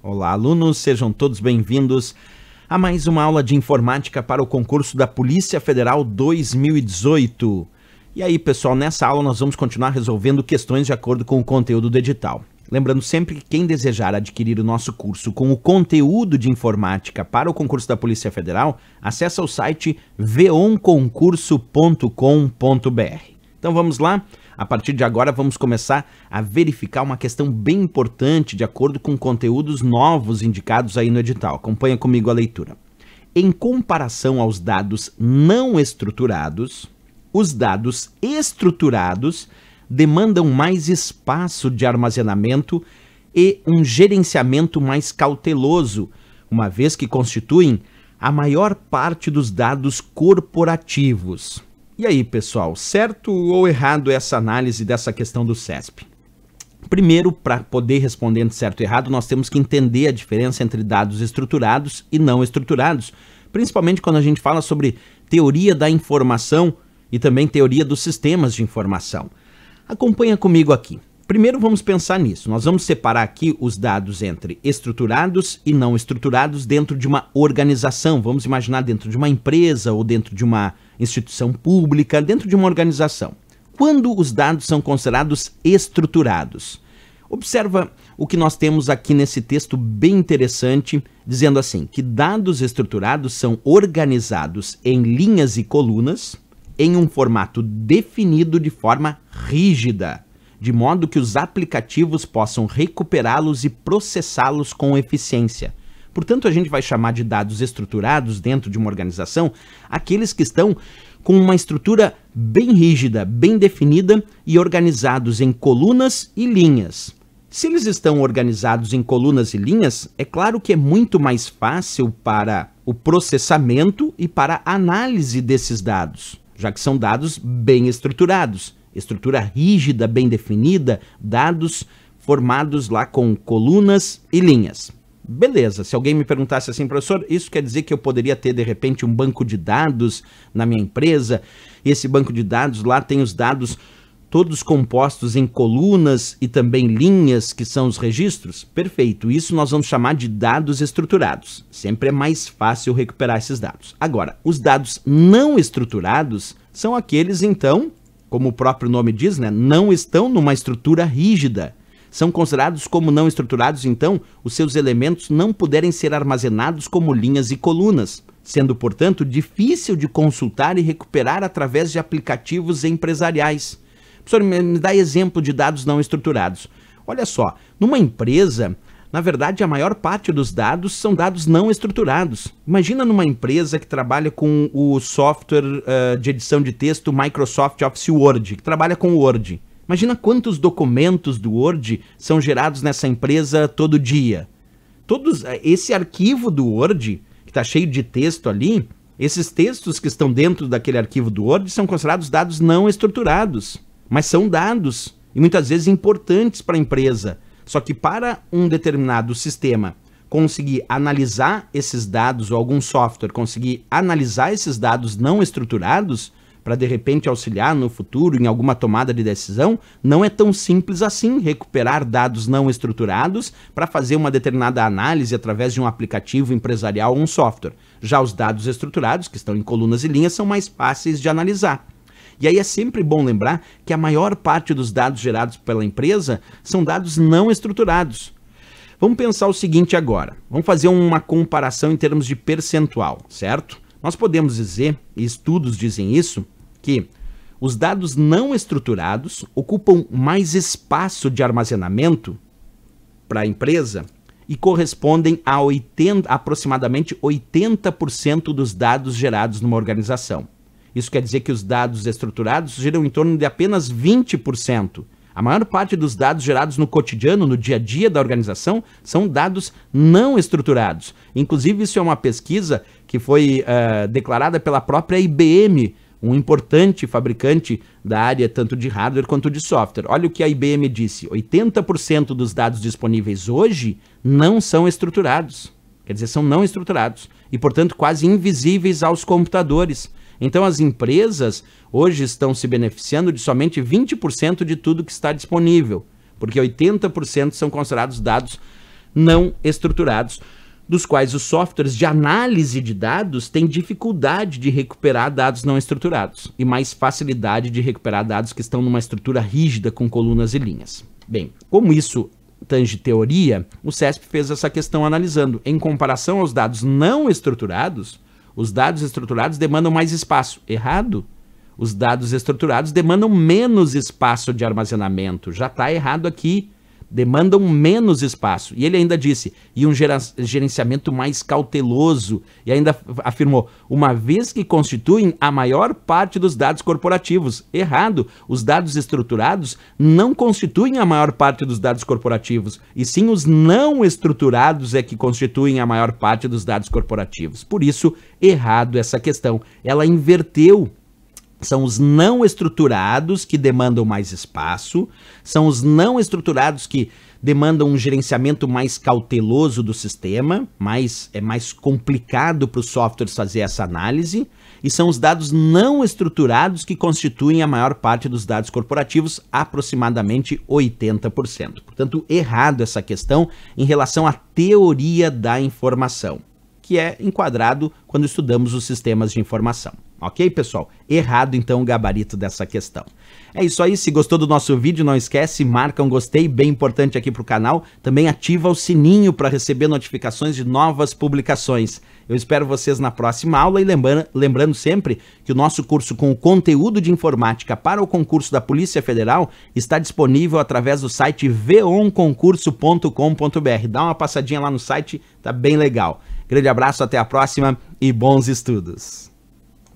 Olá, alunos, sejam todos bem-vindos a mais uma aula de informática para o concurso da Polícia Federal 2018. E aí, pessoal, nessa aula nós vamos continuar resolvendo questões de acordo com o conteúdo do edital. Lembrando sempre que quem desejar adquirir o nosso curso com o conteúdo de informática para o concurso da Polícia Federal, acessa o site veonconcurso.com.br. Então vamos lá? A partir de agora vamos começar a verificar uma questão bem importante de acordo com conteúdos novos indicados aí no edital. Acompanha comigo a leitura. Em comparação aos dados não estruturados, os dados estruturados demandam mais espaço de armazenamento e um gerenciamento mais cauteloso, uma vez que constituem a maior parte dos dados corporativos. E aí, pessoal, certo ou errado essa análise dessa questão do CESP? Primeiro, para poder responder entre certo e errado, nós temos que entender a diferença entre dados estruturados e não estruturados, principalmente quando a gente fala sobre teoria da informação e também teoria dos sistemas de informação. Acompanha comigo aqui. Primeiro vamos pensar nisso. Nós vamos separar aqui os dados entre estruturados e não estruturados dentro de uma organização. Vamos imaginar dentro de uma empresa ou dentro de uma instituição pública, dentro de uma organização. Quando os dados são considerados estruturados? Observa o que nós temos aqui nesse texto bem interessante, dizendo assim, que dados estruturados são organizados em linhas e colunas em um formato definido de forma rígida, de modo que os aplicativos possam recuperá-los e processá-los com eficiência. Portanto, a gente vai chamar de dados estruturados dentro de uma organização aqueles que estão com uma estrutura bem rígida, bem definida e organizados em colunas e linhas. Se eles estão organizados em colunas e linhas, é claro que é muito mais fácil para o processamento e para a análise desses dados, já que são dados bem estruturados. Estrutura rígida, bem definida, dados formados lá com colunas e linhas. Beleza, se alguém me perguntasse assim, professor, isso quer dizer que eu poderia ter de repente um banco de dados na minha empresa, e esse banco de dados lá tem os dados todos compostos em colunas e também linhas, que são os registros? Perfeito, isso nós vamos chamar de dados estruturados. Sempre é mais fácil recuperar esses dados. Agora, os dados não estruturados são aqueles, então, como o próprio nome diz, né, não estão numa estrutura rígida. São considerados como não estruturados, então, os seus elementos não puderem ser armazenados como linhas e colunas, sendo, portanto, difícil de consultar e recuperar através de aplicativos empresariais. Professor, me dá exemplo de dados não estruturados. Olha só, numa empresa, na verdade, a maior parte dos dados são dados não estruturados. Imagina numa empresa que trabalha com o software de edição de texto Microsoft Office Word, que trabalha com o Word. Imagina quantos documentos do Word são gerados nessa empresa todo dia. Esse arquivo do Word, que está cheio de texto ali, esses textos que estão dentro daquele arquivo do Word são considerados dados não estruturados, mas são dados e muitas vezes importantes para a empresa. Só que para um determinado sistema conseguir analisar esses dados, ou algum software conseguir analisar esses dados não estruturados, para de repente auxiliar no futuro em alguma tomada de decisão, não é tão simples assim recuperar dados não estruturados para fazer uma determinada análise através de um aplicativo empresarial ou um software. Já os dados estruturados, que estão em colunas e linhas, são mais fáceis de analisar. E aí é sempre bom lembrar que a maior parte dos dados gerados pela empresa são dados não estruturados. Vamos pensar o seguinte agora. Vamos fazer uma comparação em termos de percentual, certo? Nós podemos dizer, e estudos dizem isso, que os dados não estruturados ocupam mais espaço de armazenamento para a empresa e correspondem a aproximadamente 80% dos dados gerados numa organização. Isso quer dizer que os dados estruturados giram em torno de apenas 20%. A maior parte dos dados gerados no cotidiano, no dia a dia da organização, são dados não estruturados. Inclusive, isso é uma pesquisa que foi declarada pela própria IBM, um importante fabricante da área tanto de hardware quanto de software. Olha o que a IBM disse, 80% dos dados disponíveis hoje não são estruturados. Quer dizer, são não estruturados e, portanto, quase invisíveis aos computadores. Então as empresas hoje estão se beneficiando de somente 20% de tudo que está disponível, porque 80% são considerados dados não estruturados, dos quais os softwares de análise de dados têm dificuldade de recuperar dados não estruturados e mais facilidade de recuperar dados que estão numa estrutura rígida com colunas e linhas. Bem, como isso tange teoria, o CESP fez essa questão analisando. Em comparação aos dados não estruturados, os dados estruturados demandam mais espaço. Errado. Os dados estruturados demandam menos espaço de armazenamento. Já está errado aqui. Demandam menos espaço. E ele ainda disse, e um gerenciamento mais cauteloso. E ainda afirmou, uma vez que constituem a maior parte dos dados corporativos. Errado. Os dados estruturados não constituem a maior parte dos dados corporativos. E sim os não estruturados é que constituem a maior parte dos dados corporativos. Por isso, errado essa questão. Ela inverteu. São os não estruturados que demandam mais espaço, são os não estruturados que demandam um gerenciamento mais cauteloso do sistema, é mais complicado para os softwares fazer essa análise, e são os dados não estruturados que constituem a maior parte dos dados corporativos, aproximadamente 80%. Portanto, errado essa questão em relação à teoria da informação, que é enquadrado quando estudamos os sistemas de informação. Ok, pessoal? Errado, então, o gabarito dessa questão. É isso aí. Se gostou do nosso vídeo, não esquece, marca um gostei, bem importante aqui para o canal. Também ativa o sininho para receber notificações de novas publicações. Eu espero vocês na próxima aula e lembrando sempre que o nosso curso com o conteúdo de informática para o concurso da Polícia Federal está disponível através do site veonconcurso.com.br. Dá uma passadinha lá no site, tá bem legal. Grande abraço, até a próxima e bons estudos!